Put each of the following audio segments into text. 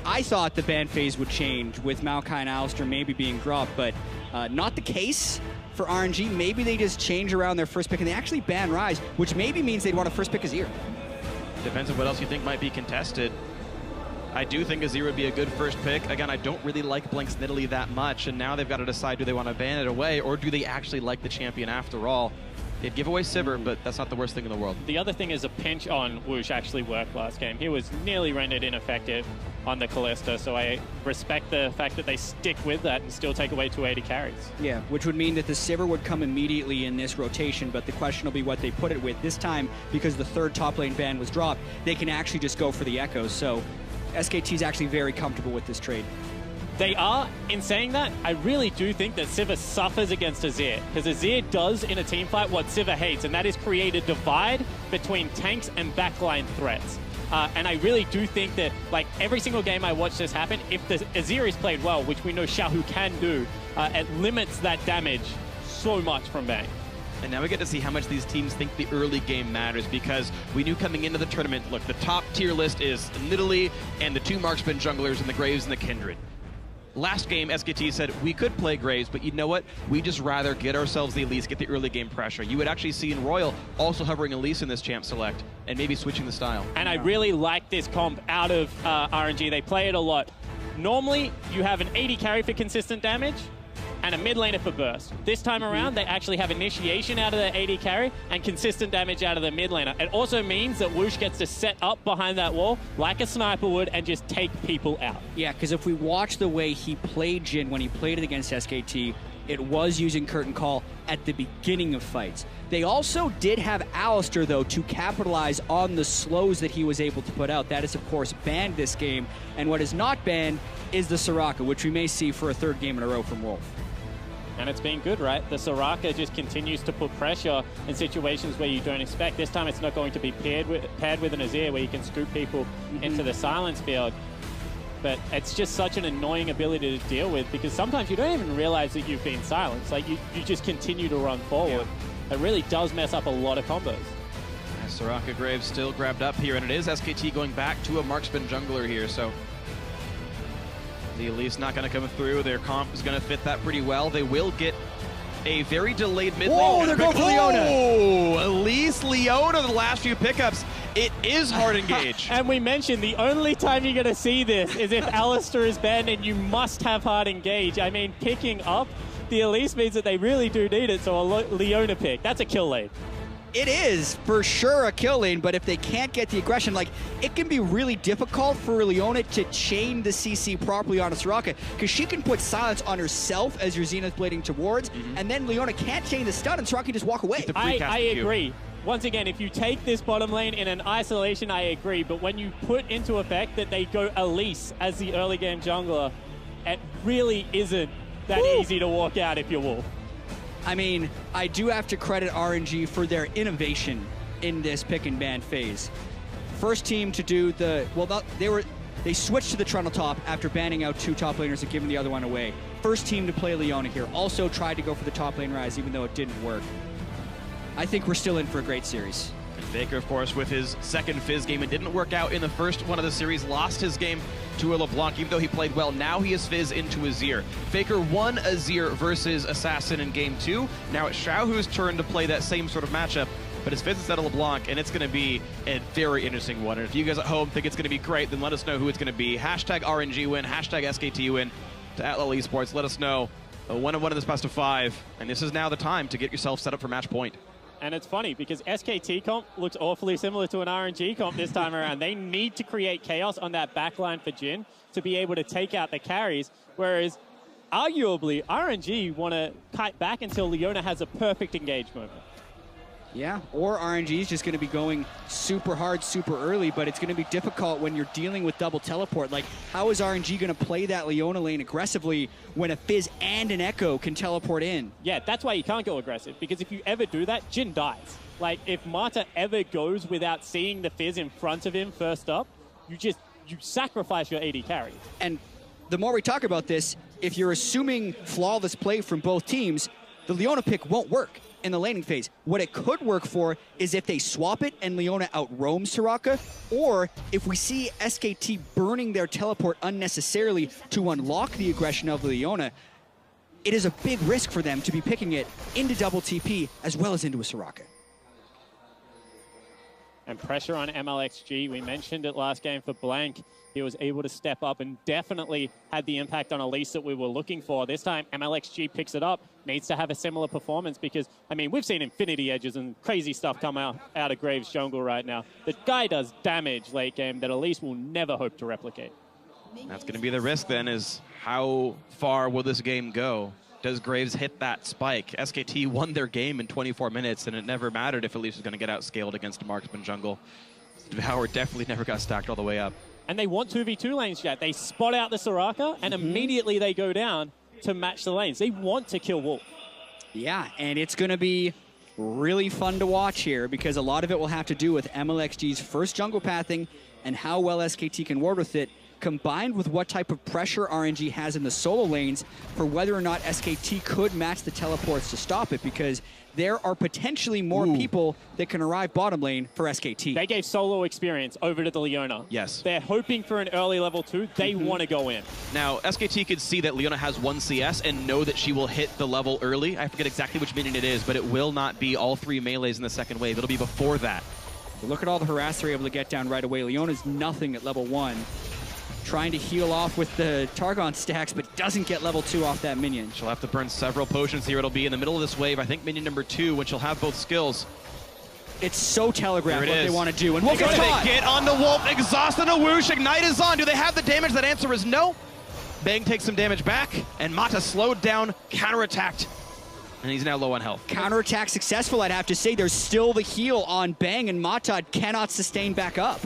I thought the ban phase would change with Maokai and Alistair maybe being dropped, but not the case for RNG. Maybe they just change around their first pick and they actually ban Rise, which maybe means they'd want to first pick Azir. Depends on what else you think might be contested. I do think Azir would be a good first pick. Again, I don't really like Blink's Nidalee that much, and now they've got to decide, do they want to ban it away, or do they actually like the champion after all? They'd give away Sivir, but that's not the worst thing in the world. The other thing is a pinch on Whoosh actually worked last game. He was nearly rendered ineffective on the Kalista, so I respect the fact that they stick with that and still take away 280 carries. Yeah, which would mean that the Sivir would come immediately in this rotation, but the question will be what they put it with. This time, because the third top lane ban was dropped, they can actually just go for the Echoes, so SKT is actually very comfortable with this trade. They are. In saying that, I really do think that Sivir suffers against Azir, because Azir does in a team fight what Sivir hates, and that is create a divide between tanks and backline threats. And I really do think that, like, every single game I watch this happen, if the Azir is played well, which we know Xiaohu can do, it limits that damage so much from Bang. And now we get to see how much these teams think the early game matters, because we knew coming into the tournament, look, the top tier list is Nidalee and the 2 marksman junglers and the Graves and the Kindred. Last game, SKT said, we could play Graves, but you know what? We just rather get ourselves the Elise, get the early game pressure. You would actually see in Royal also hovering Elise in this champ select and maybe switching the style. And I really like this comp out of RNG. They play it a lot. Normally, you have an 80 carry for consistent damage and a mid laner for burst. This time around, they actually have initiation out of the 80 carry and consistent damage out of the mid laner. It also means that Whoosh gets to set up behind that wall like a sniper would and just take people out. Yeah, because if we watch the way he played Jhin when he played it against SKT, it was using Curtain Call at the beginning of fights. They also did have Alistair, though, to capitalize on the slows that he was able to put out. That is, of course, banned this game. And what is not banned is the Soraka, which we may see for a third game in a row from Wolf. And it's been good, right? The Soraka just continues to put pressure in situations where you don't expect. This time it's not going to be paired with an Azir where you can scoop people into the silence field. But it's just such an annoying ability to deal with, because sometimes you don't even realize that you've been silenced. Like, you just continue to run forward. Yeah. It really does mess up a lot of combos. Soraka Graves still grabbed up here, and it is SKT going back to a marksman jungler here, so the Elise not going to come through. Their comp is going to fit that pretty well. They will get a very delayed mid lane. Whoa, they're going for Leona. Oh, Elise, Leona, the last few pickups. It is hard engage. And we mentioned the only time you're going to see this is if Alistair is banned, and you must have hard engage. I mean, picking up the Elise means that they really do need it, so a Leona pick. That's a kill lane. It is for sure a kill lane, but if they can't get the aggression, like, it can be really difficult for Leona to chain the CC properly on a Soraka, because she can put silence on herself as your Zenith blading towards, and then Leona can't chain the stun and Soraka can just walk away. I agree. Once again, if you take this bottom lane in an isolation, I agree, but when you put into effect that they go Elise as the early game jungler, it really isn't that easy to walk out if you're Wolf. I mean, I do have to credit RNG for their innovation in this pick and ban phase. First team to do the, well, they switched to the Trundle top after banning out 2 top laners and giving the other one away. First team to play Leona here. Also tried to go for the top lane Rise, even though it didn't work. I think we're still in for a great series. And Faker, of course, with his second Fizz game, it didn't work out in the first one of the series, lost his game to a LeBlanc, even though he played well. Now he has Fizz into Azir. Faker won Azir versus Assassin in game 2. Now it's Xiaohu's turn to play that same sort of matchup, but his Fizz instead of LeBlanc, and it's going to be a very interesting one. And if you guys at home think it's going to be great, then let us know who it's going to be. Hashtag RNG win, hashtag SKT win to @LL Esports. Let us know. 1-1 in this best of 5, and this is now the time to get yourself set up for match point. And it's funny because SKT comp looks awfully similar to an RNG comp this time around. They need to create chaos on that backline for Jhin to be able to take out the carries, whereas arguably RNG want to kite back until Leona has a perfect engage moment. Yeah, or RNG is just going to be going super hard, super early, but it's going to be difficult when you're dealing with double teleport. Like, how is RNG going to play that Leona lane aggressively when a Fizz and an Echo can teleport in? Yeah, that's why you can't go aggressive, because if you ever do that, Jhin dies. Like, if Marta ever goes without seeing the Fizz in front of him first up, you sacrifice your AD carry. And the more we talk about this, if you're assuming flawless play from both teams, the Leona pick won't work in the laning phase. What it could work for is if they swap it and Leona outroams Soraka, or if we see SKT burning their teleport unnecessarily to unlock the aggression of Leona. It is a big risk for them to be picking it into double TP as well as into a Soraka. And pressure on MLXG. We mentioned it last game for Blank. He was able to step up and definitely had the impact on Elise that we were looking for. This time, MLXG picks it up, needs to have a similar performance because, I mean, we've seen Infinity Edges and crazy stuff come out of Graves jungle right now. The guy does damage late game that Elise will never hope to replicate. That's going to be the risk then, is how far will this game go? Does Graves hit that spike? SKT won their game in 24 minutes, and it never mattered if Elise was going to get outscaled against a marksman jungle. Howard definitely never got stacked all the way up. And they want 2v2 lanes, Jack. They spot out the Soraka, and immediately they go down to match the lanes. They want to kill Wolf. Yeah, and it's going to be really fun to watch here because a lot of it will have to do with MLXG's first jungle pathing and how well SKT can ward with it, combined with what type of pressure RNG has in the solo lanes for whether or not SKT could match the teleports to stop it, because there are potentially more people that can arrive bottom lane for SKT. They gave solo experience over to the Leona. Yes. They're hoping for an early level 2. They want to go in. Now, SKT could see that Leona has 1 CS and know that she will hit the level early. I forget exactly which minion it is, but it will not be all 3 melees in the second wave. It'll be before that. But look at all the harass they're able to get down right away. Leona's nothing at level 1. Trying to heal off with the Targon stacks, but doesn't get level 2 off that minion. She'll have to burn several potions here. It'll be in the middle of this wave. I think minion number 2, when she'll have both skills. It's so telegraphed what they want to do. And Wolf gets caught. They get on the Wolf, exhaust and a whoosh. Ignite is on. Do they have the damage? That answer is no. Bang takes some damage back, and Mata slowed down, counterattacked, and he's now low on health. Counterattack successful, I'd have to say. There's still the heal on Bang, and Mata cannot sustain back up.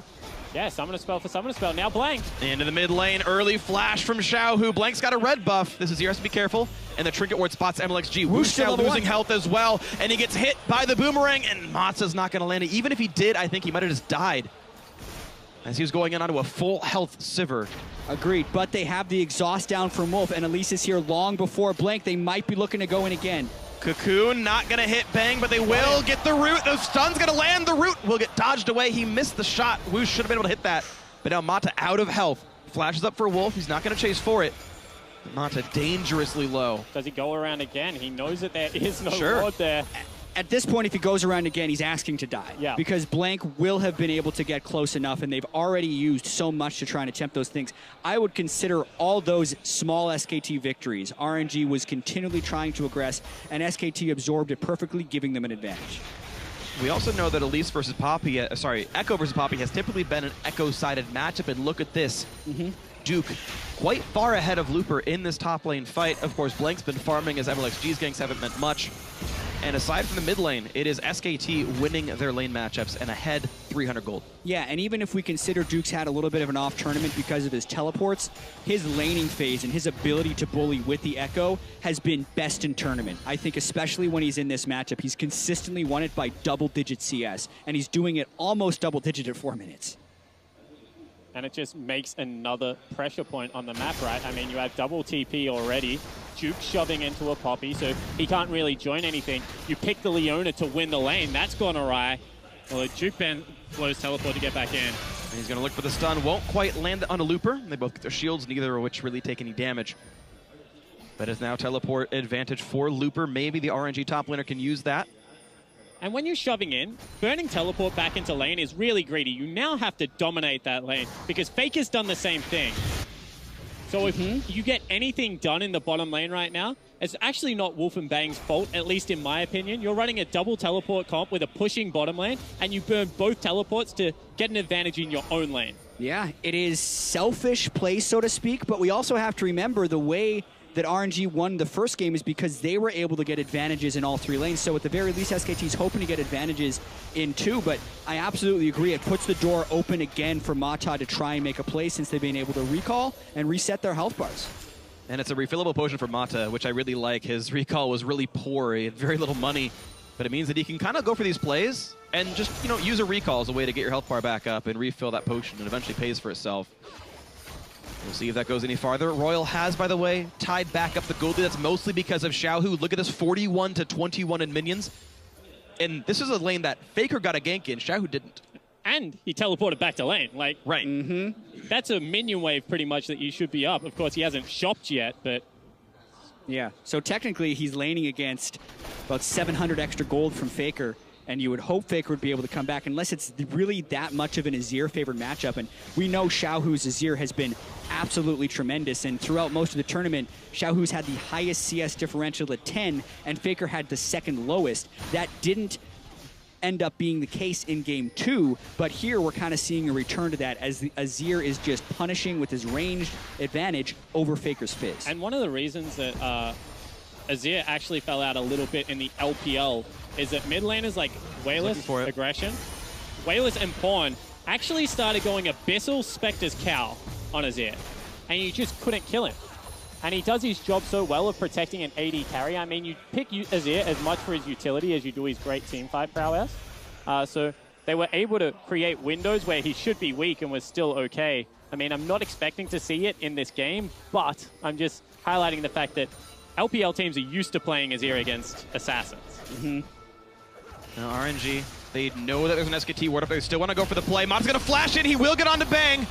Yeah, summon a spell for summon a spell. Now Blank. Into the mid lane, early flash from Xiao, who Blank's got a red buff. This is here, has to be careful. And the Trinket Ward spots MLXG. Woosh now losing health as well, and he gets hit by the boomerang, and Mata's not going to land it. Even if he did, I think he might have just died as he was going in onto a full health Sivir. Agreed, but they have the exhaust down from Wolf, and Elise is here long before Blank. They might be looking to go in again. Cocoon not going to hit Bang, but they will get the root. The stun's going to land. The root will get dodged away. He missed the shot. Woosh should have been able to hit that. But now Mata out of health. Flashes up for Wolf. He's not going to chase for it. Mata dangerously low. Does he go around again? He knows that there is no ward there. At this point, if he goes around again, he's asking to die. Yeah. Because Blank will have been able to get close enough, and they've already used so much to try and attempt those things. I would consider all those small SKT victories. RNG was continually trying to aggress, and SKT absorbed it perfectly, giving them an advantage. We also know that Elise versus Poppy, Echo versus Poppy has typically been an Echo-sided matchup, and look at this. Duke quite far ahead of Looper in this top lane fight. Of course, Blank's been farming as MLXG's ganks haven't meant much. And aside from the mid lane, it is SKT winning their lane matchups and ahead 300 gold. Yeah, and even if we consider Duke's had a little bit of an off tournament because of his teleports, his laning phase and his ability to bully with the Echo has been best in tournament. I think especially when he's in this matchup, he's consistently won it by double-digit CS, and he's doing it almost double-digit at 4 minutes. And it just makes another pressure point on the map, right? I mean, you have double TP already. Duke shoving into a Poppy, so he can't really join anything. You pick the Leona to win the lane. That's gone awry. Well, Duke blows teleport to get back in. And he's going to look for the stun. Won't quite land on a Looper. They both get their shields, neither of which really take any damage. But it's now teleport advantage for Looper. Maybe the RNG top laner can use that. And when you're shoving in, burning teleport back into lane is really greedy. You now have to dominate that lane because Faker's done the same thing. So if you get anything done in the bottom lane right now, it's actually not Wolf and Bang's fault, at least in my opinion. You're running a double teleport comp with a pushing bottom lane, and you burn both teleports to get an advantage in your own lane. Yeah, it is selfish play, so to speak, but we also have to remember the way that RNG won the first game is because they were able to get advantages in all 3 lanes. So at the very least, SKT's hoping to get advantages in 2, but I absolutely agree. It puts the door open again for Mata to try and make a play since they've been able to recall and reset their health bars. And it's a refillable potion for Mata, which I really like. His recall was really poor. He had very little money, but it means that he can kind of go for these plays and just, you know, use a recall as a way to get your health bar back up and refill that potion, and eventually pays for itself. We'll see if that goes any farther. Royal has, by the way, tied back up the gold lead. That's mostly because of Xiaohu. Look at this, 41-21 in minions. And this is a lane that Faker got a gank in, Xiaohu didn't. And he teleported back to lane. Like, right. That's a minion wave pretty much that you should be up. Of course, he hasn't shopped yet, but... Yeah, so technically he's laning against about 700 extra gold from Faker, and you would hope Faker would be able to come back unless it's really that much of an Azir favored matchup. And we know Xiaohu's Azir has been absolutely tremendous, and throughout most of the tournament, Xiaohu's had the highest CS differential at 10, and Faker had the second lowest. That didn't end up being the case in game 2, but here we're kind of seeing a return to that as the Azir is just punishing with his ranged advantage over Faker's Fizz. And one of the reasons that Azir actually fell out a little bit in the LPL is that mid laners like Wayless, Aggression, Wayless and Pawn actually started going Abyssal Spectre's Cow on Azir, and you just couldn't kill him. And he does his job so well of protecting an AD carry. I mean, you pick Azir as much for his utility as you do his great teamfight prowess. So they were able to create windows where he should be weak and was still okay. I mean, I'm not expecting to see it in this game, but I'm just highlighting the fact that LPL teams are used to playing Azir against Assassins. Now RNG, they know that there's an SKT ward up there. They still want to go for the play. Mob's going to flash in. He will get on to Bang.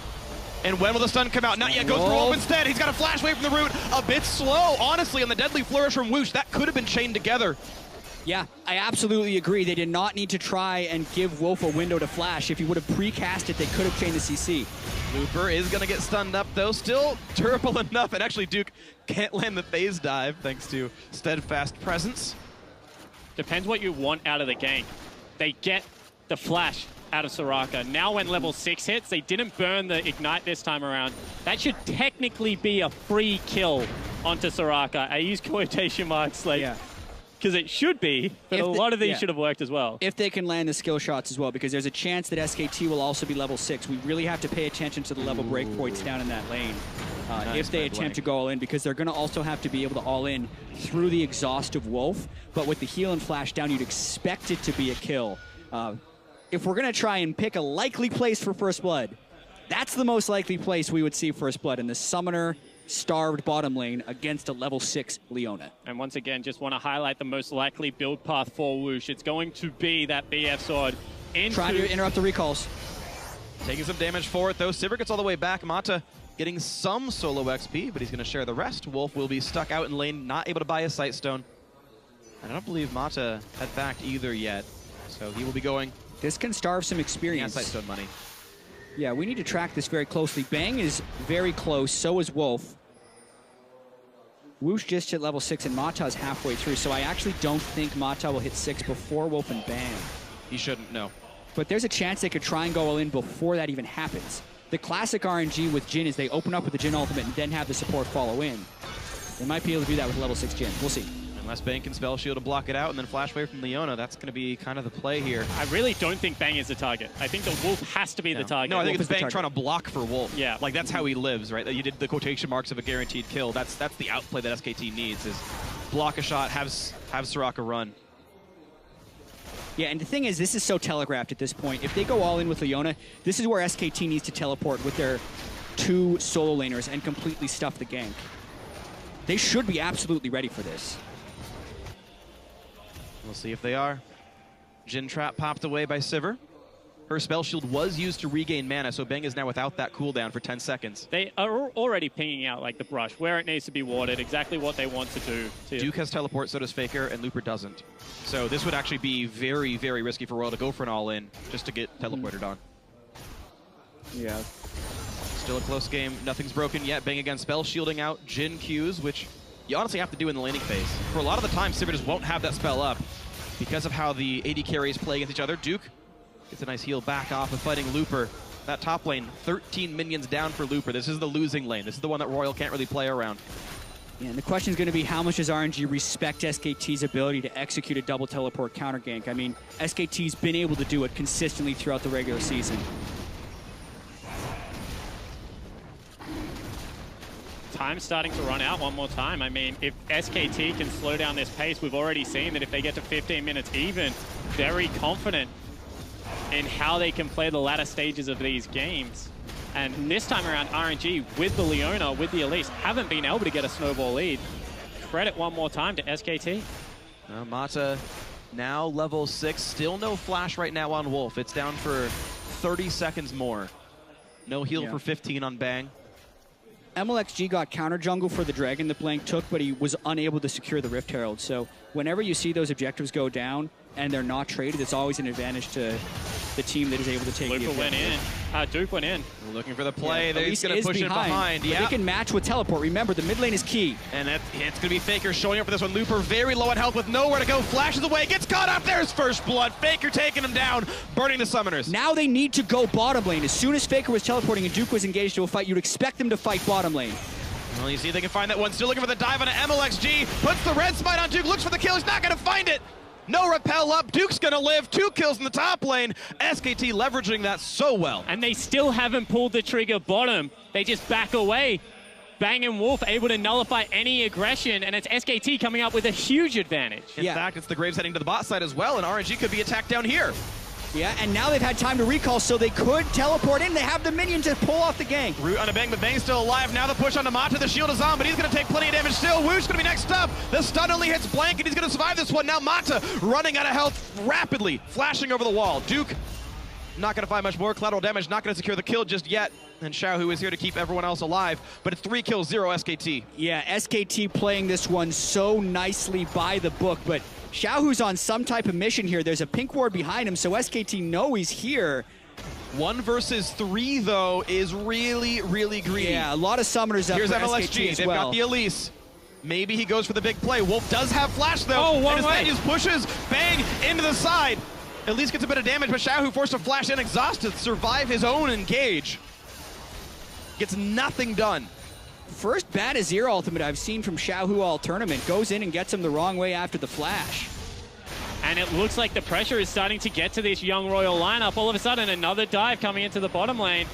And when will the stun come out? Not yet. Goes for Wolf instead. He's got a flash away from the root. A bit slow, honestly, on the deadly flourish from Woosh. That could have been chained together. Yeah, I absolutely agree. They did not need to try and give Wolf a window to flash. If he would have precast it, they could have chained the CC. Looper is going to get stunned up, though. Still durable enough. And actually, Duke can't land the phase dive thanks to Steadfast Presence. Depends what you want out of the gank. They get the flash out of Soraka. Now when level 6 hits, they didn't burn the Ignite this time around. That should technically be a free kill onto Soraka. I use quotation marks like, because it should be, but a lot of these should have worked as well. If they can land the skill shots as well, because there's a chance that SKT will also be level 6. We really have to pay attention to the level breakpoints down in that lane if they attempt to go all in, because they're going to also have to be able to all in through the exhaust of Wolf. But with the heal and flash down, you'd expect it to be a kill. If we're going to try and pick a likely place for First Blood, that's the most likely place we would see First Blood in the Summoner starved bottom lane against a level 6 Leona. And once again, just want to highlight the most likely build path for Woosh. It's going to be that BF sword into... Trying to interrupt the recalls. Taking some damage for it, though. Sivir gets all the way back. Mata getting some solo XP, but he's going to share the rest. Wolf will be stuck out in lane, not able to buy a Sight Stone. And I don't believe Mata had backed either yet, so he will be going... This can starve some experience. Yeah, Sight Stone money. Yeah, we need to track this very closely. Bang is very close, so is Wolf. Woosh just hit level 6 and Mata is halfway through, so I actually don't think Mata will hit 6 before Wolf and Bang. He shouldn't, no. But there's a chance they could try and go all in before that even happens. The classic RNG with Jhin is they open up with the Jhin ultimate and then have the support follow in. They might be able to do that with level 6 Jhin. We'll see. Unless Bang can spell shield to block it out and then flash away from Leona, that's going to be kind of the play here. I really don't think Bang is the target. I think the Wolf has to be the target. No, I think Wolf it's Bang trying to block for Wolf. Yeah. Like, that's how he lives, right? You did the quotation marks of a guaranteed kill. That's the outplay that SKT needs, is block a shot, have Soraka run. Yeah, and the thing is, this is so telegraphed at this point. If they go all in with Leona, this is where SKT needs to teleport with their 2 solo laners and completely stuff the gank. They should be absolutely ready for this. We'll see if they are. Jhin Trap popped away by Sivir. Her spell shield was used to regain mana, so Bang is now without that cooldown for 10 seconds. They are already pinging out like the brush, where it needs to be warded, exactly what they want to do. Duke has teleport, so does Faker, and Looper doesn't. So this would actually be very, very risky for Royal to go for an all-in just to get teleported on. Yeah. Still a close game. Nothing's broken yet. Bang again, spell shielding out Jhin Qs, which you honestly have to do in the laning phase. For a lot of the time, Sivir just won't have that spell up because of how the AD carries play against each other. Duke gets a nice heal back off of fighting Looper. That top lane, 13 minions down for Looper. This is the losing lane. This is the one that Royal can't really play around. Yeah, and the question is going to be, how much does RNG respect SKT's ability to execute a double teleport counter gank? I mean, SKT's been able to do it consistently throughout the regular season. Time's starting to run out one more time. I mean, if SKT can slow down this pace, we've already seen that if they get to 15 minutes even, very confident in how they can play the latter stages of these games. And this time around, RNG with the Leona, with the Elise, haven't been able to get a snowball lead. Credit one more time to SKT. Mata now level 6. Still no flash right now on Wolf. It's down for 30 seconds more. No heal for 15 on Bang. MLXG got counter jungle for the dragon that Blank took, but he was unable to secure the Rift Herald. So whenever you see those objectives go down and they're not traded, it's always an advantage to the team that is able to take the Lupa went in. Duke went in. We're looking for the play. Yeah, He's going to push it behind. Yeah. They can match with teleport. Remember, the mid lane is key. And it's going to be Faker showing up for this one. Looper very low on health with nowhere to go. Flashes away. Gets caught up. There's first blood. Faker taking him down. Burning the summoners. Now they need to go bottom lane. As soon as Faker was teleporting and Duke was engaged to a fight, you'd expect them to fight bottom lane. Well, you see if they can find that one. Still looking for the dive on an MLXG. Puts the red smite on Duke. Looks for the kill. He's not going to find it. No repel up. Duke's going to live. 2 kills in the top lane. SKT leveraging that so well. And they still haven't pulled the trigger bottom. They just back away. Bang and Wolf able to nullify any aggression, and it's SKT coming up with a huge advantage. In fact, it's the Graves heading to the bot side as well, and RNG could be attacked down here. Yeah, and now they've had time to recall, so they could teleport in. They have the minion to pull off the gank. Root on a Bang, but Bang's still alive. Now the push onto Mata. The shield is on, but he's going to take plenty of damage still. Woo's going to be next up. The stun only hits Blank, and he's going to survive this one. Now Mata running out of health rapidly, flashing over the wall. Duke not going to find much more. Collateral damage, not going to secure the kill just yet. And Xiaohu is here to keep everyone else alive, but it's 3 kills, 0 SKT. Yeah, SKT playing this one so nicely by the book, but Xiaohu's on some type of mission here. There's a pink ward behind him, so SKT know he's here. 1 versus 3, though, is really, really greedy. Yeah, a lot of summoners up Here's for MLXG. SKT as They've well. got the Elise. Maybe he goes for the big play. Wolf does have flash, though. Oh, one and way. His pushes. Bang into the side. Elise gets a bit of damage, but Xiaohu forced to flash in, exhausted, survive his own engage. Gets nothing done. First bad Azir ultimate I've seen from Xiaohu all tournament. Goes in and gets him the wrong way after the flash. And it looks like the pressure is starting to get to this young Royal lineup. All of a sudden, another dive coming into the bottom lane.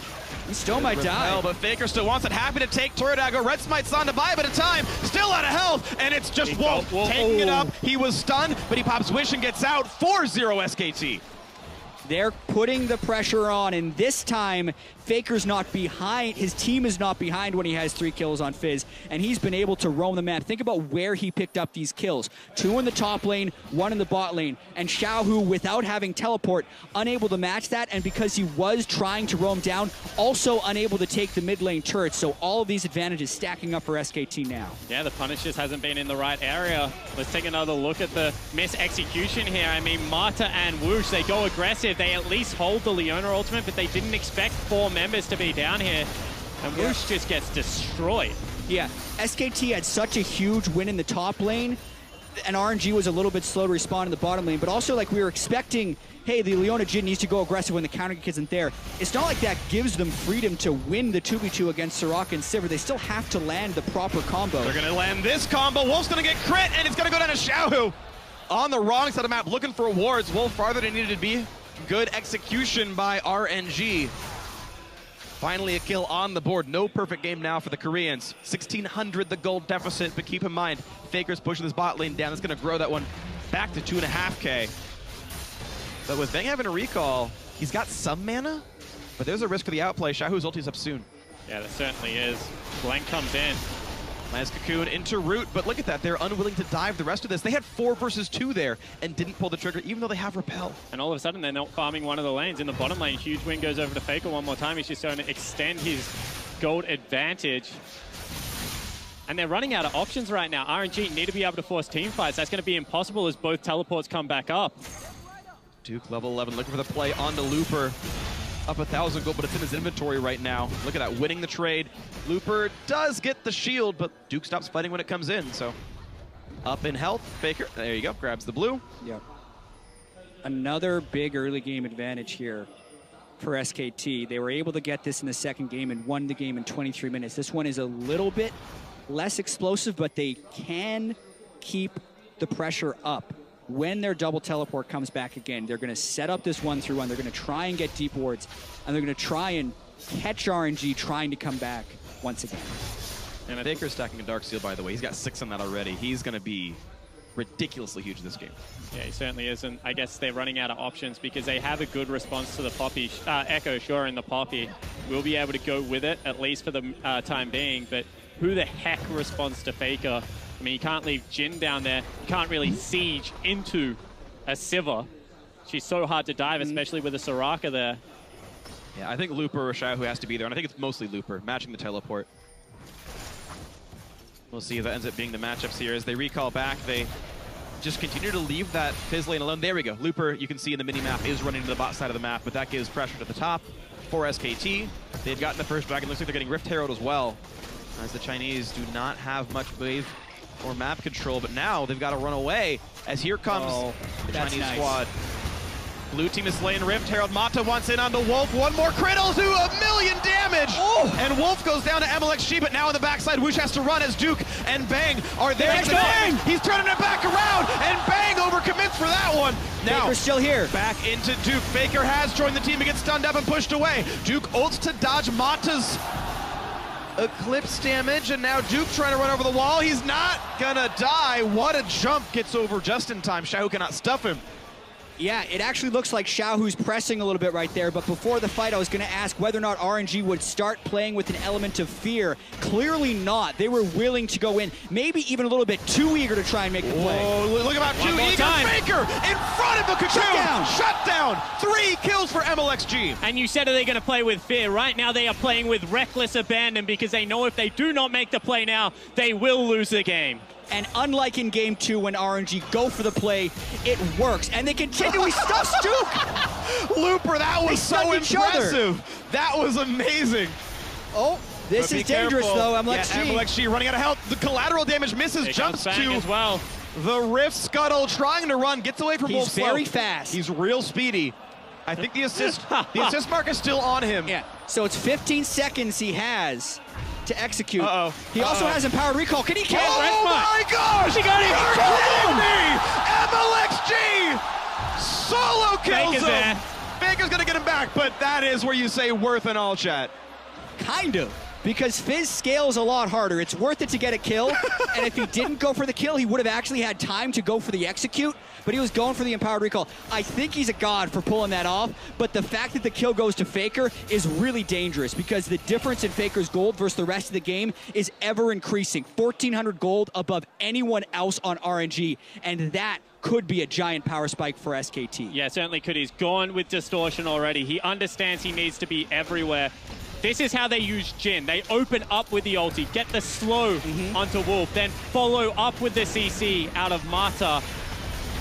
He still might die. But Faker still wants it. Happy to take Turret Dagger. Red Smite's on to buy a bit of time. Still out of health. And it's just Wolf taking it up. He was stunned, but he pops Wish and gets out. 4-0 SKT. They're putting the pressure on, and this time, Faker's not behind. His team is not behind when he has 3 kills on Fizz, and he's been able to roam the map. Think about where he picked up these kills. 2 in the top lane, 1 in the bot lane, and Xiaohu, without having teleport, unable to match that, and because he was trying to roam down, also unable to take the mid lane turrets. So all of these advantages stacking up for SKT now. Yeah, the punish just hasn't been in the right area. Let's take another look at the mis-execution here. I mean, Mata and Woosh, they go aggressive. They at least hold the Leona ultimate, but they didn't expect 4 members to be down here. And Woosh just gets destroyed. Yeah, SKT had such a huge win in the top lane, and RNG was a little bit slow to respond in the bottom lane, but also like we were expecting, hey, the Leona Jhin needs to go aggressive when the counter isn't there. It's not like that gives them freedom to win the 2v2 against Soraka and Sivir. They still have to land the proper combo. They're going to land this combo. Wolf's going to get crit, and it's going to go down to Xiaohu. On the wrong side of the map, looking for wards. Wolf farther than he needed to be. Good execution by RNG. Finally a kill on the board. No perfect game now for the Koreans. 1,600 the gold deficit, but keep in mind, Faker's pushing this bot lane down. It's going to grow that one back to 2.5K. But with Bang having a recall, he's got some mana, but there's a risk for the outplay. Xiaohu's ulti's up soon. Yeah, there certainly is. Blank comes in. Nice cocoon into Root, but look at that. They're unwilling to dive the rest of this. They had 4 versus 2 there and didn't pull the trigger, even though they have repel. And all of a sudden, they're not farming one of the lanes. In the bottom lane, huge win goes over to Faker one more time. He's just going to extend his gold advantage. And they're running out of options right now. RNG need to be able to force team fights. That's going to be impossible as both teleports come back up. Duke level 11 looking for the play on the Looper. Up 1,000 gold, but it's in his inventory right now. Look at that, winning the trade. Looper does get the shield, but Duke stops fighting when it comes in, so. Up in health, Faker, there you go, grabs the blue. Yep. Another big early game advantage here for SKT. They were able to get this in the second game and won the game in 23 minutes. This one is a little bit less explosive, but they can keep the pressure up. When their double teleport comes back again, they're going to set up this 1-3-1. They're going to try and get deep wards, and they're going to try and catch RNG trying to come back once again. And Faker's stacking a Dark Seal, by the way. He's got 6 on that already. He's going to be ridiculously huge this game. Yeah, he certainly is, and I guess they're running out of options because they have a good response to the Poppy. Echo, sure, in the Poppy. We'll be able to go with it, at least for the time being, but who the heck responds to Faker? I mean, you can't leave Jin down there. You can't really siege into a Sivir. She's so hard to dive, especially with a Soraka there. Yeah, I think Looper or Xiao who has to be there, and I think it's mostly Looper, matching the teleport. We'll see if that ends up being the matchups here. As they recall back, they just continue to leave that Fizz lane alone. There we go. Looper, you can see in the mini-map, is running to the bot side of the map, but that gives pressure to the top for SKT. They've gotten the first dragon. Looks like they're getting Rift Herald as well, as the Chinese do not have much wave or map control, but now they've got to run away, as here comes the Chinese squad. Blue team is slaying Rift Herald. Mata wants in on the Wolf. One more crit will do 1,000,000 damage. Oh. And Wolf goes down to MLXG, but now on the backside, Woosh has to run as Duke and Bang are there. Bang! He's turning it back around, and Bang overcommits for that one. Now, Faker's still here. Back into Duke. Faker has joined the team and gets stunned up and pushed away. Duke ults to dodge Mata's Eclipse damage, and now Duke trying to run over the wall. He's not gonna die. What a jump, gets over just in time. Xiao cannot stuff him. Yeah, it actually looks like Xiao who's pressing a little bit right there, but before the fight I was going to ask whether or not RNG would start playing with an element of fear. Clearly not. They were willing to go in, maybe even a little bit too eager to try and make the play. Oh, look about too eager. Faker in front of the Cocoon. Shut down. 3 kills for MLXG. And you said, are they going to play with fear? Right now they are playing with reckless abandon because they know if they do not make the play now, they will lose the game. And unlike in Game 2 when RNG go for the play, it works. And they continually stuff Duke! Looper, that was so impressive. That was amazing. Oh, this is dangerous though, MLXG. Yeah, MLXG running out of health. The collateral damage misses, jumps to as well. The Rift Scuttle, trying to run, gets away from Wolf. He's very fast. He's real speedy. I think the assist mark is still on him. Yeah, so it's 15 seconds he has to execute. He also has empowered recall. Can he kill? Oh my gosh! He got him! MLXG solo kills him. Faker's gonna get him back, but that is where you say worth and all, chat. Kind of. Because Fizz scales a lot harder. It's worth it to get a kill, and if he didn't go for the kill, he would have actually had time to go for the execute, but he was going for the empowered recall. I think he's a god for pulling that off, but the fact that the kill goes to Faker is really dangerous because the difference in Faker's gold versus the rest of the game is ever increasing. 1,400 gold above anyone else on RNG, and that could be a giant power spike for SKT. Yeah, certainly could. He's gone with distortion already. He understands he needs to be everywhere. This is how they use Jin. They open up with the ulti, get the slow onto Wolf, then follow up with the CC out of Mata.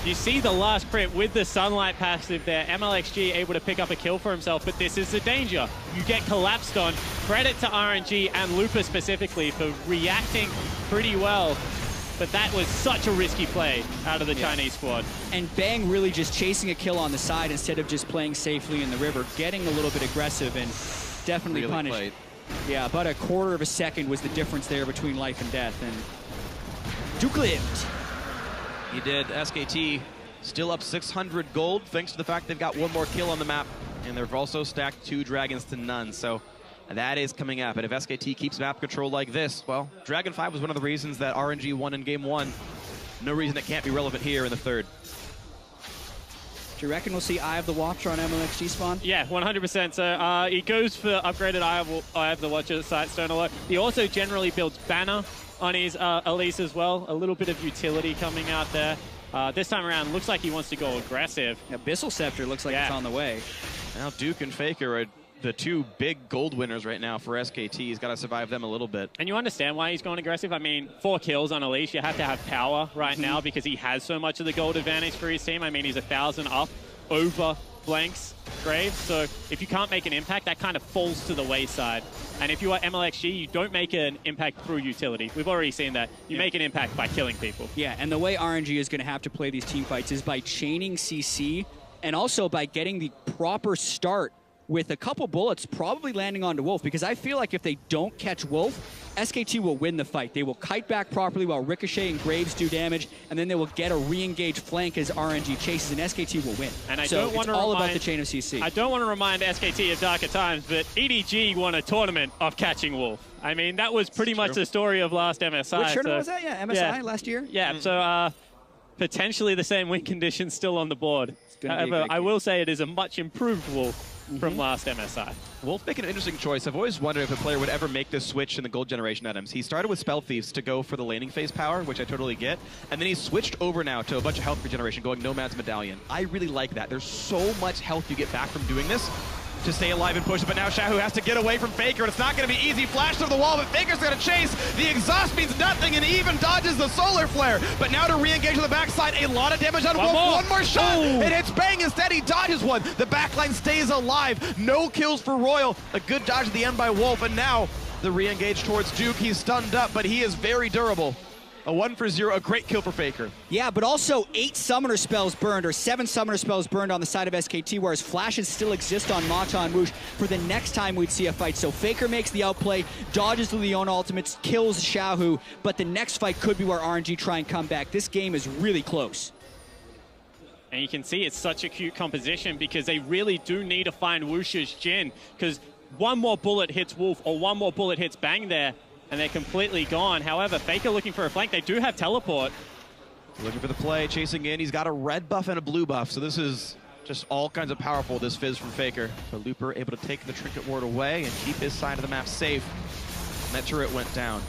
You see the last crit with the Sunlight passive there. MLXG able to pick up a kill for himself, but this is the danger. You get collapsed on. Credit to RNG and Looper specifically for reacting pretty well. But that was such a risky play out of the Chinese squad. And Bang really just chasing a kill on the side instead of just playing safely in the river, getting a little bit aggressive and definitely really punished. Played. Yeah, about a quarter of a second was the difference there between life and death, and Duke lived. He did. SKT still up 600 gold thanks to the fact they've got one more kill on the map, and they've also stacked 2 dragons to none. So that is coming up. And if SKT keeps map control like this, well, Dragon 5 was one of the reasons that RNG won in Game 1. No reason it can't be relevant here in the 3rd. Do you reckon we'll see Eye of the Watcher on MLXG spawn? Yeah, 100%. So he goes for upgraded Eye of the Watcher Sightstone a lot. He also generally builds Banner on his Elise as well. A little bit of utility coming out there. This time around, looks like he wants to go aggressive. Abyssal Scepter looks like it's on the way. Now Duke and Faker are the 2 big gold winners right now for SKT. He's got to survive them a little bit. And you understand why he's going aggressive. I mean, 4 kills on Elise, you have to have power right now because he has so much of the gold advantage for his team. I mean, he's 1,000 up over Blank's Graves. So if you can't make an impact, that kind of falls to the wayside. And if you are MLXG, you don't make an impact through utility. We've already seen that. You make an impact by killing people. Yeah, and the way RNG is going to have to play these team fights is by chaining CC and also by getting the proper start with a couple bullets probably landing onto Wolf, because I feel like if they don't catch Wolf, SKT will win the fight. They will kite back properly while Ricochet and Graves do damage, and then they will get a re-engaged flank as RNG chases, and SKT will win. And I so don't want it's to all remind, about the chain of CC. I don't want to remind SKT of darker times, but EDG won a tournament of catching Wolf. I mean, that was pretty much the story of last MSI. Which tournament was that? Yeah, MSI last year? Yeah, so potentially the same win conditions still on the board. However, I will say it is a much improved Wolf from last MSI. Wolf making an interesting choice. I've always wondered if a player would ever make this switch in the gold generation items. He started with Spell Thieves to go for the laning phase power, which I totally get, and then he switched over now to a bunch of health regeneration, going Nomad's Medallion. I really like that. There's so much health you get back from doing this to stay alive and push it, but now Xiaohu has to get away from Faker, and it's not going to be easy. Flash through the wall, but Faker's going to chase. The exhaust means nothing, and he even dodges the solar flare. But now to re-engage on the backside, a lot of damage on Wolf. One more shot. It hits Bang. Instead, he dodges one. The backline stays alive. No kills for Royal. A good dodge at the end by Wolf, and now the re-engage towards Duke. He's stunned up, but he is very durable. A 1-for-0, a great kill for Faker. Yeah, but also 8 summoner spells burned, or 7 summoner spells burned on the side of SKT, whereas flashes still exist on Mata and Moosh for the next time we'd see a fight. So Faker makes the outplay, dodges the Leona ultimates, kills Xiaohu, but the next fight could be where RNG try and come back. This game is really close. And you can see it's such a cute composition because they really do need to find Wuxia's Jhin, because one more bullet hits Wolf or one more bullet hits Bang there, and they're completely gone. However, Faker looking for a flank. They do have teleport. Looking for the play, chasing in. He's got a red buff and a blue buff, so this is just all kinds of powerful, this Fizz from Faker. So Looper able to take the Trinket Ward away and keep his side of the map safe. And that turret went down.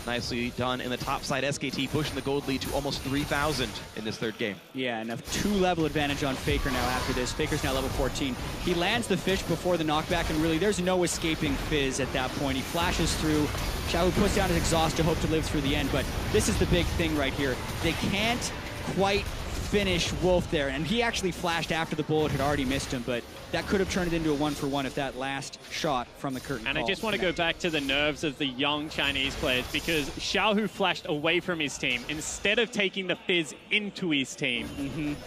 Nicely done in the top side. SKT pushing the gold lead to almost 3,000 in this third game. Yeah, and a 2-level advantage on Faker now after this. Faker's now level 14. He lands the fish before the knockback, and really there's no escaping Fizz at that point. He flashes through. Xiaohu puts down his exhaust to hope to live through the end, but this is the big thing right here. They can't quite finish Wolf there, and he actually flashed after the bullet had already missed him, but that could have turned it into a 1-for-1 if that last shot from the curtain. And I just want to go back to the nerves of the young Chinese players, because Xiaohu flashed away from his team instead of taking the Fizz into his team.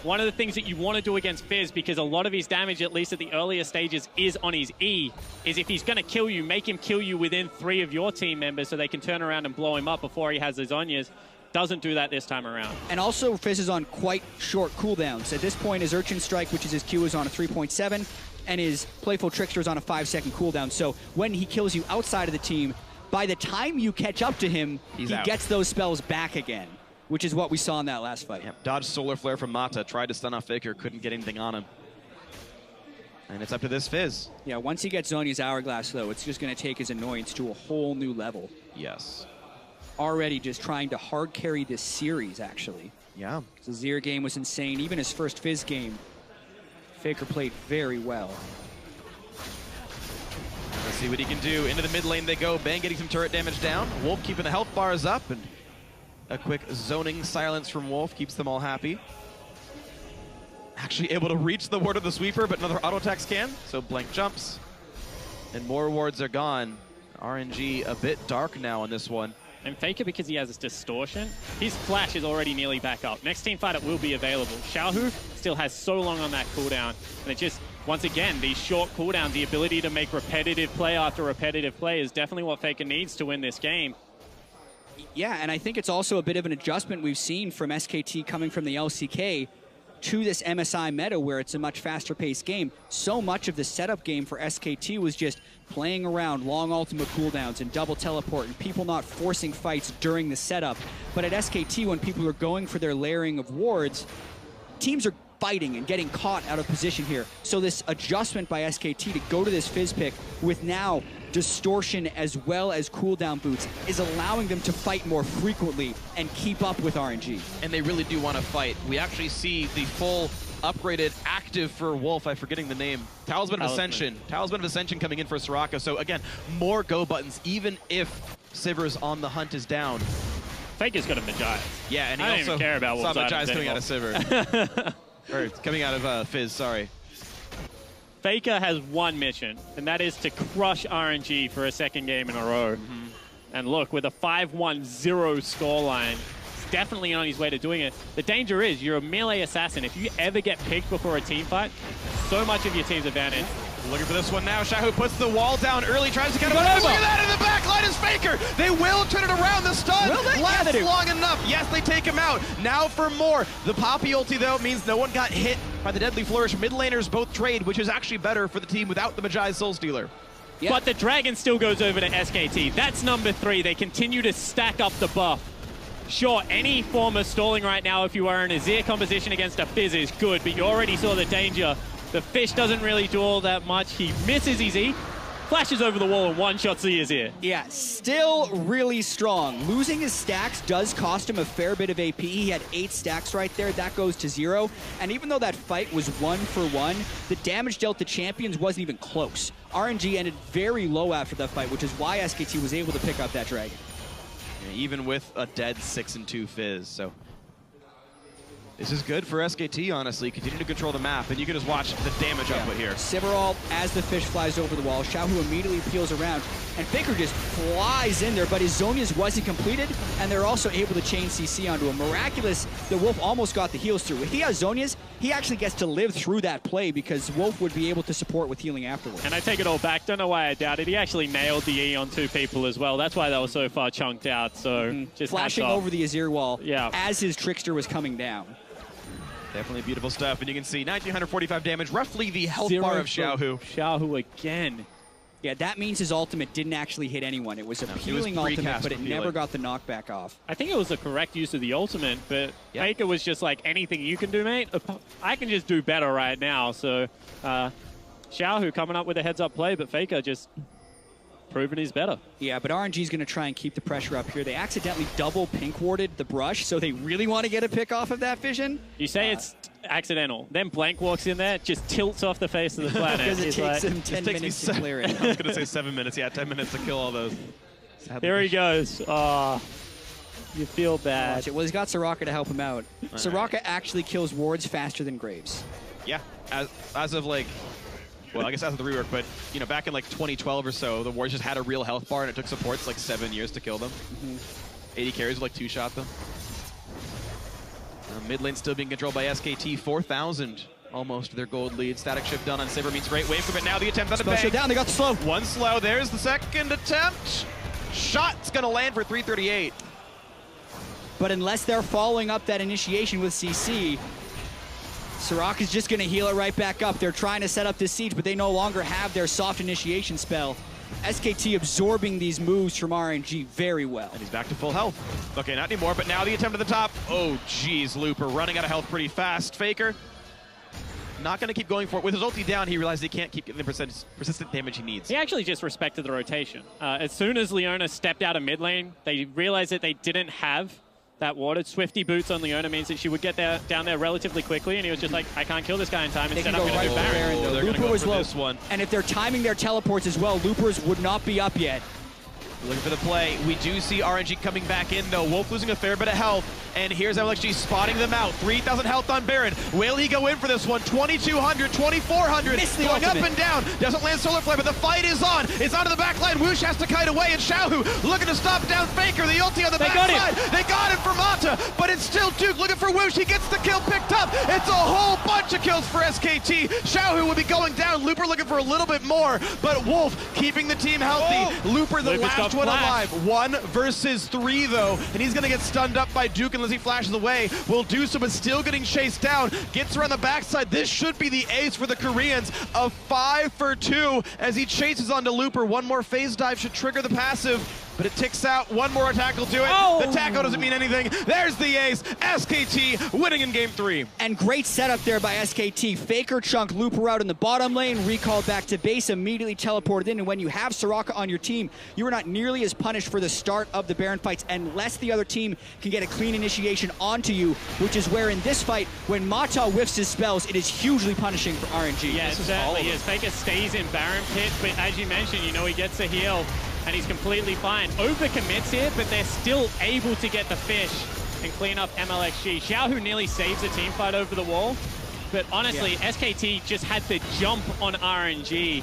One of the things that you want to do against Fizz, because a lot of his damage, at least at the earlier stages, is on his E, is if he's going to kill you, make him kill you within 3 of your team members so they can turn around and blow him up before he has his Zhonya's. Doesn't do that this time around. And also, Fizz is on quite short cooldowns. At this point, his Urchin Strike, which is his Q, is on a 3.7, and his Playful Trickster is on a 5-second cooldown. So when he kills you outside of the team, by the time you catch up to him, he gets those spells back again, which is what we saw in that last fight. Yep. Dodged Solar Flare from Mata, tried to stun off Faker, couldn't get anything on him. And it's up to this Fizz. Yeah, once he gets Zhonya's Hourglass, though, it's just going to take his annoyance to a whole new level. Yes. Already just trying to hard carry this series, actually. Yeah. The Azir game was insane. Even his first Fizz game, Faker played very well. Let's see what he can do. Into the mid lane they go. Bang getting some turret damage down. Wolf keeping the health bars up, and a quick zoning silence from Wolf keeps them all happy. Actually able to reach the ward of the sweeper, but another auto attack scan, so blank jumps. And more wards are gone. RNG a bit dark now on this one. And Faker, because he has this distortion, his flash is already nearly back up. Next team fight, it will be available. Xiaohu still has so long on that cooldown. And it just, once again, these short cooldowns, the ability to make repetitive play after repetitive play is definitely what Faker needs to win this game. Yeah, and I think it's also a bit of an adjustment we've seen from SKT coming from the LCK to this MSI meta, where it's a much faster paced game. So much of the setup game for SKT was just playing around long ultimate cooldowns and double teleport and people not forcing fights during the setup. But at SKT, when people are going for their layering of wards, teams are fighting and getting caught out of position here. So this adjustment by SKT to go to this Fizz pick with now distortion as well as cooldown boots is allowing them to fight more frequently and keep up with RNG. And they really do want to fight. We actually see the full upgraded active for Wolf. I'm forgetting the name. Talisman of Ascension. Talisman of Ascension coming in for Soraka. So again, more go buttons, even if Sivir's on the hunt is down. Faker's got a Magi. Yeah, and he I don't also even care about saw Wolf's Magi's coming out of Sivir. Or coming out of Fizz, sorry. Faker has one mission, and that is to crush RNG for a second game in a row. And look, with a 5-1-0 scoreline, he's definitely on his way to doing it. The danger is, you're a melee assassin. If you ever get picked before a team fight, so much of your team's advantage. Looking for this one now. Xiaohu puts the wall down early, tries to get him over. Look at that in the back line is Faker. They will turn it around. The stun lasts long enough. Yes, they take him out. Now for more. The Poppy ulti, though, means no one got hit by the Deadly Flourish. Mid laners both trade, which is actually better for the team without the Magi's Soul Stealer. Yep. But the Dragon still goes over to SKT. That's number 3. They continue to stack up the buff. Sure, any form of stalling right now, if you are in a Azir composition against a Fizz, is good, but you already saw the danger. The Fish doesn't really do all that much. He misses his E, flashes over the wall and one-shots the Azir. Yeah, still really strong. Losing his stacks does cost him a fair bit of AP. He had 8 stacks right there. That goes to 0. And even though that fight was 1-for-1, the damage dealt to champions wasn't even close. RNG ended very low after that fight, which is why SKT was able to pick up that dragon. Yeah, even with a dead 6-2 Fizz, so this is good for SKT, honestly. Continue to control the map, and you can just watch the damage output here. Sivaral, as the Fish flies over the wall, Xiaohu immediately peels around, and Faker just flies in there, but his Zhonya's wasn't completed, and they're also able to chain CC onto him. Miraculous, the Wolf almost got the heals through. If he has Zhonya's, he actually gets to live through that play because Wolf would be able to support with healing afterwards. And I take it all back. Don't know why I doubted. He actually nailed the E on 2 people as well. That's why they were so far chunked out. So just flashing over the Azir wall Yeah. as his Trickster was coming down. Definitely beautiful stuff, and you can see 1945 damage, roughly the health bar of Xiaohu. Xiaohu again. Yeah, that means his ultimate didn't actually hit anyone. It was a peeling ultimate, but it never got the knockback off. I think it was the correct use of the ultimate, but Faker was just like, anything you can do, mate, I can just do better right now. So Xiaohu coming up with a heads-up play, but Faker just proving he's better. Yeah, but RNG is going to try and keep the pressure up here. They accidentally double pink warded the brush, so they really want to get a pick off of that vision. You say it's accidental. Then Blank walks in there, just tilts off the face of the planet. Because it takes him 10 minutes to clear it. I was going to say 7 minutes. Yeah, 10 minutes to kill all those. Here he goes. Oh, you feel bad. Well, he's got Soraka to help him out. Soraka actually kills wards faster than Graves. Yeah, as of like, well, I guess as of the rework, but you know, back in like 2012 or so, the Warriors just had a real health bar, and it took supports like 7 years to kill them. 80 carries with like 2-shot them. Mid lane still being controlled by SKT, 4,000 almost their gold lead. Static shift done on Saber meets great wave from it. Now the attempt on the bank. Down, they got the slow. One slow, there's the second attempt. Shot's gonna land for 338. But unless they're following up that initiation with CC, Soraka's just going to heal it right back up. They're trying to set up this siege, but they no longer have their soft initiation spell. SKT absorbing these moves from RNG very well. And he's back to full health. Okay, not anymore, but now the attempt at the top. Oh, geez, Looper running out of health pretty fast. Faker not going to keep going for it. With his ulti down, he realized he can't keep getting the persistent damage he needs. He actually just respected the rotation. As soon as Leona stepped out of mid lane, they realized that they didn't have that warded. Swifty boots on Leona means that she would get down there relatively quickly, and he was just like, I can't kill this guy in time. Instead, I'm going to do Baron. They're going to go for this one. And if they're timing their teleports as well, Loopers would not be up yet. Looking for the play. We do see RNG coming back in, though. Wolf losing a fair bit of health. And here's LXG spotting them out. 3,000 health on Baron. Will he go in for this one? 2,200, 2,400. Going up and down. Doesn't land Solar Flare, but the fight is on. It's onto the back line. Woosh has to kite away, and Xiaohu looking to stop down Faker. The ulti on the backside. They got him for Mata, but it's still Duke looking for Woosh. He gets the kill picked up. It's a whole bunch of kills for SKT. Xiaohu will be going down. Looper looking for a little bit more, but Wolf keeping the team healthy. Looper the last one alive. 1 versus 3 though, and he's gonna get stunned up by Duke unless he flashes away. Will do so, but still getting chased down. Gets around the backside. This should be the ace for the Koreans. A 5 for 2 as he chases onto Looper. One more phase dive should trigger the passive, but it ticks out. One more attack will do it. The tackle doesn't mean anything. There's the ace. SKT winning in game 3. And great setup there by SKT. Faker chunk Looper out in the bottom lane, recalled back to base, immediately teleported in. And when you have Soraka on your team, you are not nearly as punished for the start of the Baron fights unless the other team can get a clean initiation onto you, which is where in this fight, when Mata whiffs his spells, it is hugely punishing for RNG. Yeah, certainly is. Faker stays in Baron pit, but as you mentioned, you know, he gets a heal and he's completely fine. Overcommits here, but they're still able to get the fish and clean up MLXG. Xiaohu nearly saves the team fight over the wall, but honestly, SKT just had the jump on RNG,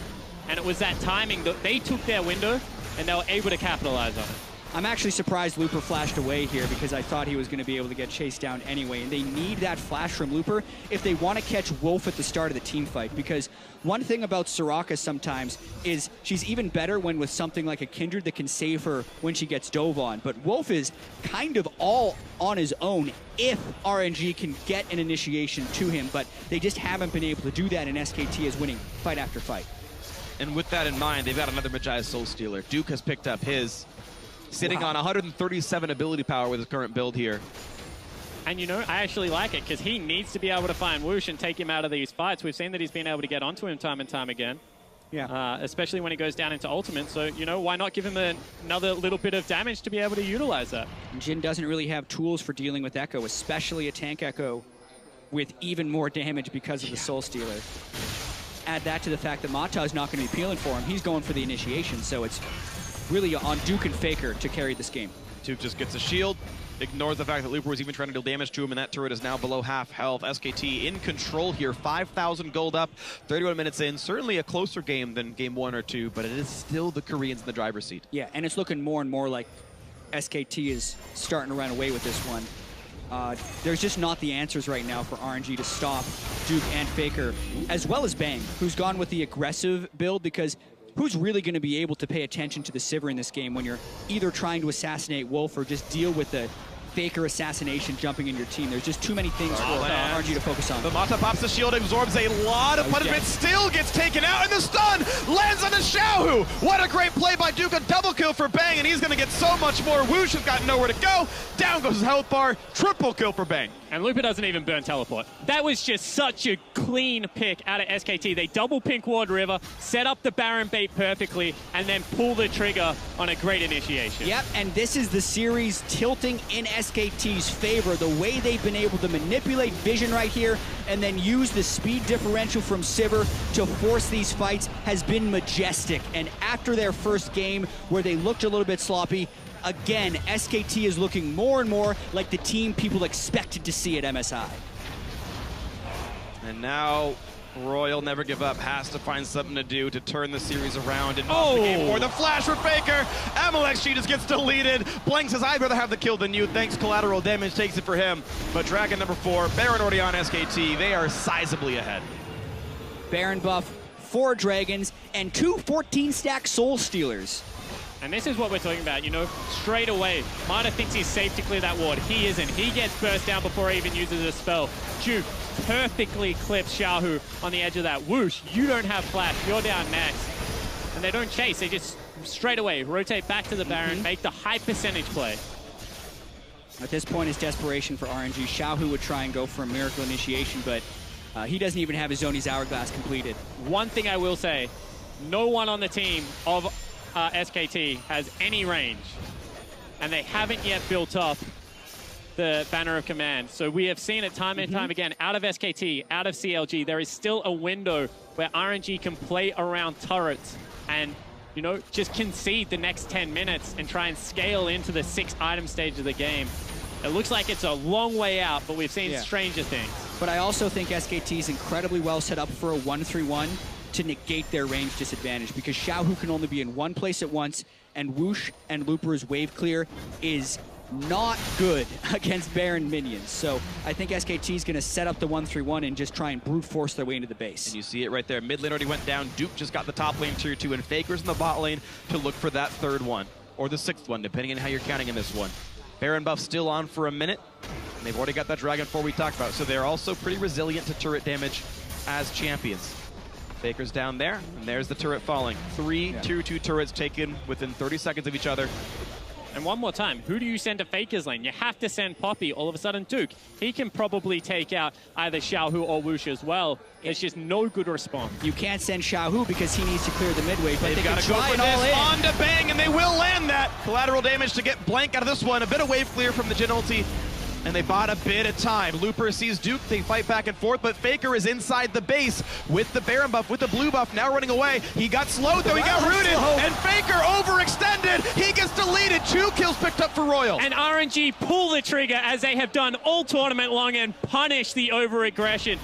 and it was that timing that they took their window and they were able to capitalize on it. I'm actually surprised Looper flashed away here because I thought he was going to be able to get chased down anyway, and they need that flash from Looper if they want to catch Wolf at the start of the team fight, because one thing about Soraka sometimes is she's even better when with something like a Kindred that can save her when she gets dove on, but Wolf is kind of all on his own if RNG can get an initiation to him, but they just haven't been able to do that, and SKT is winning fight after fight. And with that in mind, they've got another Magi Soul Stealer. Duke has picked up his. sitting on 137 ability power with his current build here. And you know, I actually like it because he needs to be able to find Whoosh and take him out of these fights. We've seen that he's been able to get onto him time and time again. Yeah. Especially when he goes down into ultimate. So, you know, why not give him another little bit of damage to be able to utilize that? Jin doesn't really have tools for dealing with Echo, especially a tank Echo with even more damage because of the Soul Stealer. Add that to the fact that Mata is not going to be peeling for him. He's going for the initiation, so it's really on Duke and Faker to carry this game. Duke just gets a shield, ignores the fact that Looper was even trying to deal damage to him, and that turret is now below half health. SKT in control here, 5,000 gold up, 31 minutes in. Certainly a closer game than game 1 or 2, but it is still the Koreans in the driver's seat. Yeah, and it's looking more and more like SKT is starting to run away with this one. There's just not the answers right now for RNG to stop Duke and Faker, as well as Bang, who's gone with the aggressive build, because who's really going to be able to pay attention to the Sivir in this game when you're either trying to assassinate Wolf or just deal with the Faker assassination jumping in your team? There's just too many things for RNG to focus on. The Mata pops the shield, absorbs a lot of punishment, still gets taken out, and the stun lands on the Xiaohu. What a great play by Duke, a double kill for Bang, and he's going to get so much more. Whoosh has got nowhere to go. Down goes his health bar, triple kill for Bang. And Looper doesn't even burn teleport. That was just such a clean pick out of SKT. They double pink Ward River, set up the Baron bait perfectly, and then pull the trigger on a great initiation. Yep, and this is the series tilting in SKT's favor. The way they've been able to manipulate vision right here and then use the speed differential from Sivir to force these fights has been majestic. And after their first game, where they looked a little bit sloppy, again, SKT is looking more and more like the team people expected to see at MSI. And now Royal Never Give Up has to find something to do to turn the series around and off the game for the flash for Faker. MLXG just gets deleted. Blank says, I'd rather have the kill than you. Thanks, collateral damage takes it for him. But Dragon number 4, Baron already on SKT. They are sizably ahead. Baron buff, 4 Dragons, and 2 14-stack Soul Stealers. And this is what we're talking about, you know, straight away. Mata thinks he's safe to clear that ward. He isn't. He gets burst down before he even uses a spell. Duke perfectly clips Xiaohu on the edge of that. Whoosh, you don't have flash. You're down next. And they don't chase. They just straight away rotate back to the Baron, make the high percentage play. At this point, it's desperation for RNG. Xiaohu would try and go for a miracle initiation, but he doesn't even have his Zoni's Hourglass completed. One thing I will say, no one on the team of SKT has any range, and they haven't yet built up the Banner of Command. So we have seen it time and time again, out of SKT, out of CLG, there is still a window where RNG can play around turrets and, you know, just concede the next 10 minutes and try and scale into the 6-item stage of the game. It looks like it's a long way out, but we've seen stranger things. But I also think SKT is incredibly well set up for a 1-3-1 to negate their range disadvantage, because Xiaohu can only be in one place at once, and Whoosh and Looper's wave clear is not good against Baron minions. So I think SKT is going to set up the 1-3-1 and just try and brute force their way into the base. And you see it right there. Mid lane already went down. Duke just got the top lane tier 2, and Faker's in the bot lane to look for that 3rd one, or the 6th one, depending on how you're counting in this one. Baron buff still on for a minute. And they've already got that Dragon 4 we talked about, so they're also pretty resilient to turret damage as champions. Faker's down there, and there's the turret falling. 3 2-2 turrets taken within 30 seconds of each other. And one more time, who do you send to Faker's lane? You have to send Poppy. All of a sudden, Duke. He can probably take out either Xiaohu or Whoosh as well. It's just no good response. You can't send Xiaohu because he needs to clear the midway, but They've got to go for this on to Bang, and they will land that. Collateral damage to get Blank out of this one. A bit of wave clear from the Jin ulti, and they bought a bit of time. Looper sees Duke, they fight back and forth, but Faker is inside the base with the Baron buff, with the blue buff, now running away. He got slowed though, he got rooted, and Faker overextended. He gets deleted, 2 kills picked up for Royal. And RNG pull the trigger as they have done all tournament long and punish the over-aggression.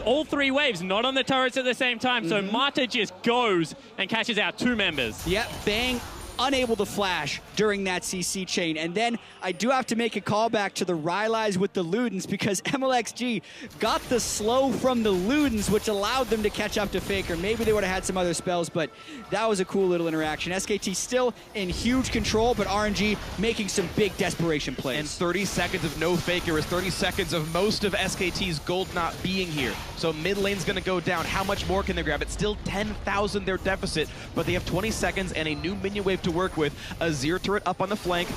All 3 waves, not on the turrets at the same time, so Mata just goes and catches out 2 members. Yep, Bang unable to flash during that CC chain. And then I do have to make a callback to the Rylais with the Ludens, because MLXG got the slow from the Ludens, which allowed them to catch up to Faker. Maybe they would have had some other spells, but that was a cool little interaction. SKT still in huge control, but RNG making some big desperation plays. And 30 seconds of no Faker is 30 seconds of most of SKT's gold not being here. So mid lane's gonna go down. How much more can they grab? It's still 10,000 their deficit, but they have 20 seconds and a new minion wave to to work with. Azir turret up on the flank.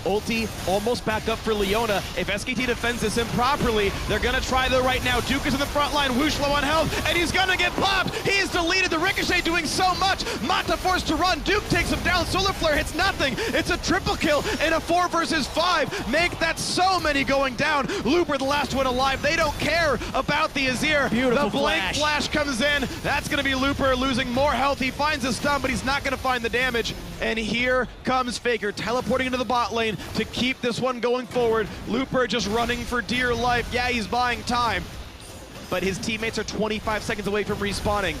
Ulti almost back up for Leona. If SKT defends this improperly, they're gonna try though right now. Duke is in the front line, Whoosh low on health, and he's gonna get popped! He's deleted, the Ricochet doing so much! Mata forced to run, Duke takes him down, Solar Flare hits nothing! It's a triple kill in a 4 versus 5! Make that so many going down! Looper the last one alive, they don't care about the Azir! Beautiful the blank flash comes in, that's gonna be Looper losing more health, he finds a stun, but he's not gonna find the damage. And here comes Faker, teleporting into the bot lane to keep this one going forward. Looper just running for dear life. Yeah, he's buying time, but his teammates are 25 seconds away from respawning.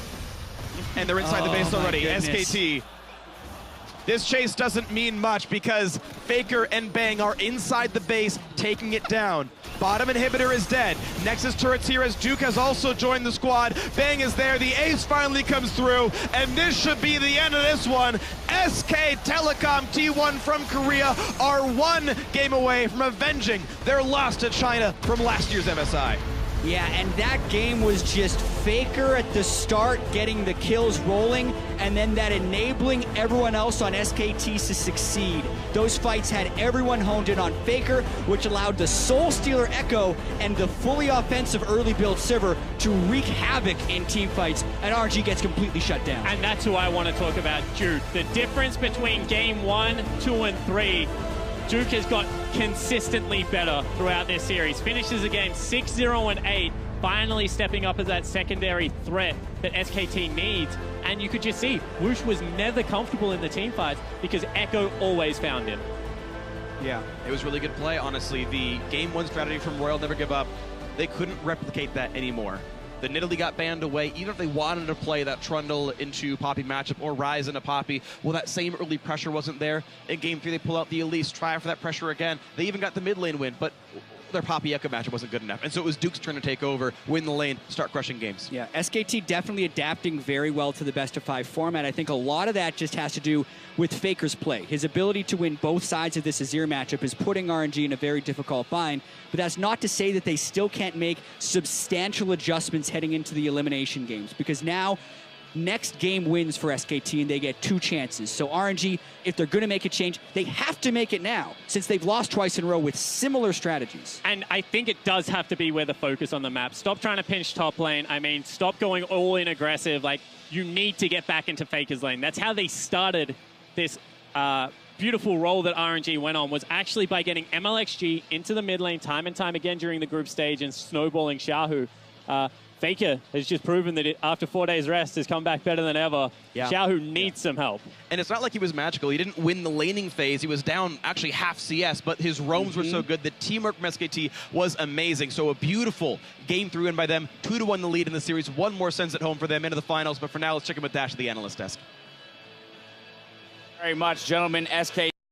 And they're inside the base already. SKT. This chase doesn't mean much because Faker and Bang are inside the base, taking it down. Bottom inhibitor is dead. Nexus turret's here as Duke has also joined the squad. Bang is there, the ace finally comes through, and this should be the end of this one. SK Telecom T1 from Korea are 1 game away from avenging their loss to China from last year's MSI. Yeah, and that game was just Faker at the start getting the kills rolling, and then that enabling everyone else on SKT to succeed. Those fights had everyone honed in on Faker, which allowed the Soul Stealer Echo and the fully offensive early build Sivir to wreak havoc in team fights, and RNG gets completely shut down. And that's who I want to talk about, Duke. The difference between game 1, 2, and 3, Duke has got consistently better throughout this series. Finishes the game 6-0 and 8, finally stepping up as that secondary threat that SKT needs. And you could just see, Whoosh was never comfortable in the team fights because Echo always found him. Yeah, it was really good play, honestly. The game 1 strategy from Royal, never give up, they couldn't replicate that anymore. The Nidalee got banned away. Even if they wanted to play that Trundle into Poppy matchup or Ryze into Poppy, well, that same early pressure wasn't there. In game 3, they pull out the Elise, try for that pressure again. They even got the mid lane win, but their Poppy Echo matchup wasn't good enough. And so it was Duke's turn to take over, win the lane, start crushing games. Yeah, SKT definitely adapting very well to the best-of-5 format. I think a lot of that just has to do with Faker's play. His ability to win both sides of this Azir matchup is putting RNG in a very difficult bind, but that's not to say that they still can't make substantial adjustments heading into the elimination games, because now next game wins for SKT and they get 2 chances. So RNG, if they're going to make a change, they have to make it now, since they've lost twice in a row with similar strategies. And I think it does have to be where the focus on the map. Stop trying to pinch top lane. I mean, stop going all in aggressive. Like, you need to get back into Faker's lane. That's how they started this beautiful role that RNG went on, was actually by getting MLXG into the mid lane time and time again during the group stage and snowballing Xiaohu. Faker has just proven that after 4 days rest has come back better than ever. Yeah. Xiaohu needs some help. And it's not like he was magical. He didn't win the laning phase. He was down actually half CS, but his roams were so good. The teamwork from SKT was amazing. So a beautiful game 3 win by them. 2-1 the lead in the series. 1 more sends it home for them into the finals. But for now, let's check in with Dash at the analyst desk. Very much, gentlemen. SK